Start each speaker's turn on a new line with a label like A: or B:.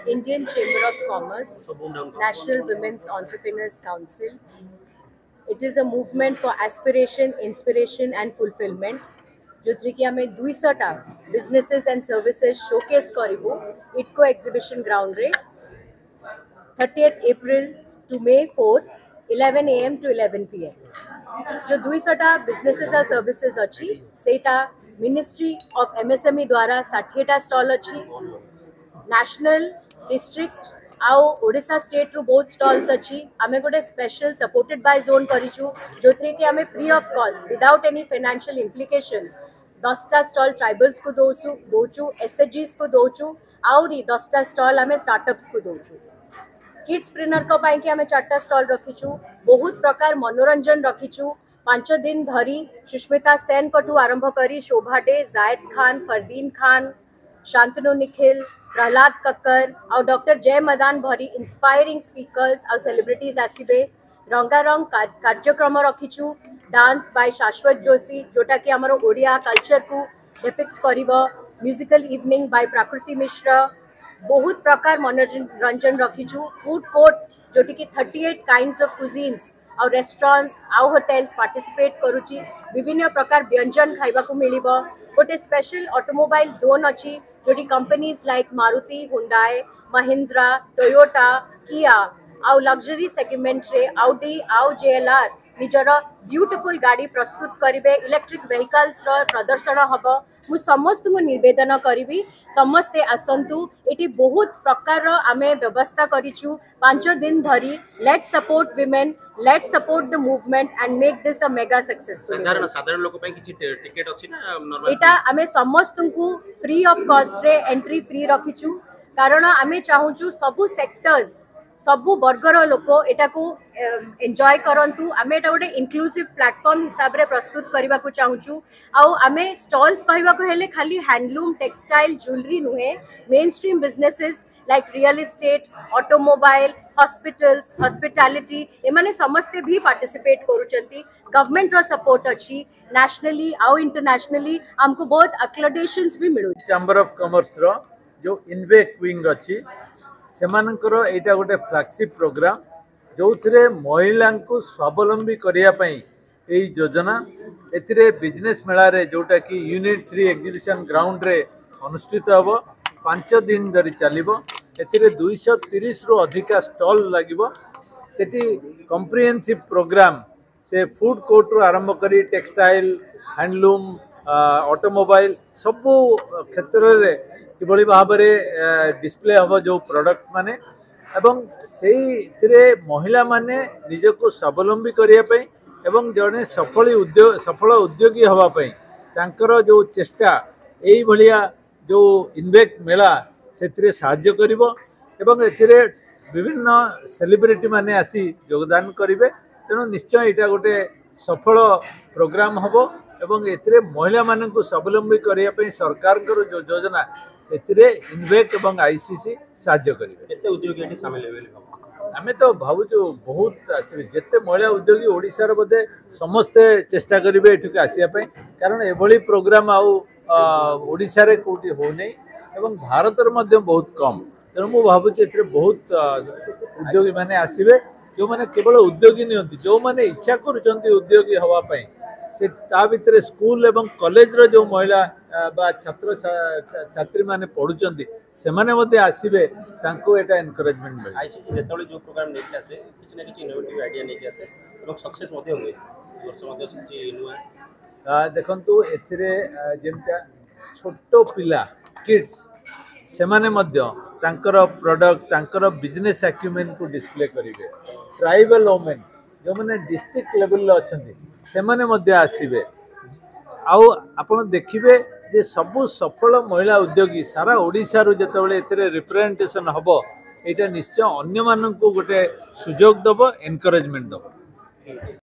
A: Indian Chamber of Commerce, National Women's Entrepreneurs Council. It is a movement for aspiration, inspiration and fulfillment. जो कि आम 200टा businesses and services showcase करूँ इटको exhibition ground रे 30th April to May 4th 11 AM to 11 PM जो 200टा businesses और services अच्छी सेटा ministry of MSME द्वारा 60टा स्टॉल अच्छी नेशनल डिस्ट्रिक्ट आउ ओडिशा स्टेट रु बहुत स्टॉल्स अच्छी आमे गोटे स्पेशल सपोर्टेड बाय जोन करिछु जो थ्री कि आमे free of cost without any financial implication 10टा स्टॉल ट्राइबल्स को दोचु एसएचजीस को दोचु आउरी 10टा स्टॉल आमे स्टार्टअप्स को दोचु किड्स प्रिनर को पाई कि आमे 4टा स्टॉल रखिछु बहुत प्रकार मनोरंजन रखिछु 5 दिन धरी सुष्मिता सेन कठू आरंभ करी शोभा डे जायद खान फरदीन खान शांतनु निखिल प्रहलाद कक्कर और डॉक्टर जय मदान भरी इंस्पायरिंग स्पीकर्स और सेलिब्रिटीज आसबे रंगारंग कार्यक्रम रखिछु डांस बाय शाश्वत जोशी जोटा कि आमर ओडिया कल्चर को डिपिक्ट करिवो म्यूजिकल इवनिंग बाय प्राकृति मिश्र बहुत प्रकार मनोरंजन रखिछु फूड कोर्ट जोटी कि 38 काइंड्स ऑफ कुजीन्स और रेस्टोरेंट्स आउ होटेल्स पार्टिसिपेट करुची विभिन्न प्रकार व्यंजन खाइबा को मिलिबो गोटे स्पेशल ऑटोमोबाइल जोन अच्छी जोटी companies like Maruti Hyundai Mahindra Toyota Kia आउ लग्जरी सेगमेंट रे आउडी आउ जेएलआर निजर ब्यूटीफुल गाड़ी प्रस्तुत करिवे इलेक्ट्रिक व्हीकल्स रो प्रदर्शन हबो मु समस्त को निवेदन करिवि समस्ते आसंतु एटी बहुत प्रकार रो आमे व्यवस्था करिछु 5 दिन धरी let's support women let's support the movement and make this a mega successful
B: साधारण लोक पई किछि टिकट अछि ना नॉर्मल
A: एटा आमे समस्त को फ्री ऑफ कॉस्ट रे एंट्री फ्री रखिछु कारण आमे चाहूछु सबु सेक्टर्स सबु वर्गर लोक एटा को एंजॉय करंतु आमे एटा गोटे इंक्लूसिव प्लेटफॉर्म हिसाब रे प्रस्तुत करबा को चाहूछु आउ आमे स्टॉल्स कहबा को हेले खाली हैंडलूम टेक्सटाइल ज्वेलरी नुहे mainstream businesses like real estate automobile hospitals hospitality एमाने समस्ते भी पार्टिसिपेट करूचंती गवर्नमेंट रो सपोर्ट अछि नेशनली आउ इंटरनेशनली हमको बहुत एक्रेडिटेशंस भी मिलु
C: चैम्बर ऑफ कॉमर्स रो जो इन्वेक विंग अछि सेमानकर एटा गोटे फ्लैगशिप प्रोग्राम जो थे महिला को स्वावलंबी करने यही योजना एथिरे बिजनेस मेला रे जोटा कि यूनिट 3 एग्जीबिशन ग्राउंड रे अनुष्ठित हम 5 दिन धरी चलो एथिरे 230 रु अधिका स्टॉल लगिबो सेठी कम्प्रिहेंसिव प्रोग्राम से फूड कोर्ट रु आरंभ करी टेक्सटाइल हैंडलूम ऑटोमोबाइल सबू क्षेत्र रे किभली भाव में डिस्प्ले हम जो प्रोडक्ट माने एवं से महिला माने निजको स्वावलंबी करने एवं जड़े सफल उद्योगी हवापाई तांकर जो चेष्टा यही भलिया जो इन्वेक मेला से साहाय्य करिवो एवं एथिरे विभिन्न सेलिब्रिटी माने आसी योगदान करिवे तेणु निश्चय यहाँ गोटे सफल प्रोग्राम हबो एवं एथिरे महिला मानक स्वावलंबी करने सरकार जो योजना से इन्वेक एवं आईसीसी साहाय्य करेंगे
B: उद्योगी सामिल
C: आम तो भावुँ बहुत आसवे जिते महिला उद्योगी ओडिशार बोधे समस्ते चेष्टा करेंगे ये आसवाई कारण एभली प्रोग्राम आशा कौटी होनी एवं भारत बहुत कम तेणु मुझे भावुँ बहुत उद्योगी मैंने आसवे जो मैंने केवल उद्योगी नहीं जो मैंने इच्छा कर उद्योगी हवापाई से ता भितर स्कूल एवं कॉलेज रो जो महिला बा छात्र छात्री माने पढुचंती से माने मध्ये आसीबे तांको एटा एनकरेजमेंट मिले
B: आईसीसी जेतले जो प्रोग्राम नेके आसे किछ ना किछ इनोवेटिव आइडिया नेके आसे एवं सक्सेस मध्ये होय वर्ष मध्ये सच्ची नुआ
C: देखंतु एथिरे जेमता छोटो पिला किड्स से माने मध्ये तांकर प्रोडक्ट तांकर बिजनेस एक्यूमेंट को डिस्प्ले करिवे ट्राइबल वुमेन जो माने डिस्ट्रिक्ट लेवल अच्छे से माने मध्य आसीबे आउ आपण देखिबे जे सबु सफल महिला उद्योगी सारा ओडिशा रो जेतेबेले एथिरे रिप्रेजेंटेशन हबो एटा निश्चय अन्य मानन को गोटे सुजोग दबो एनकरेजमेंट दबो।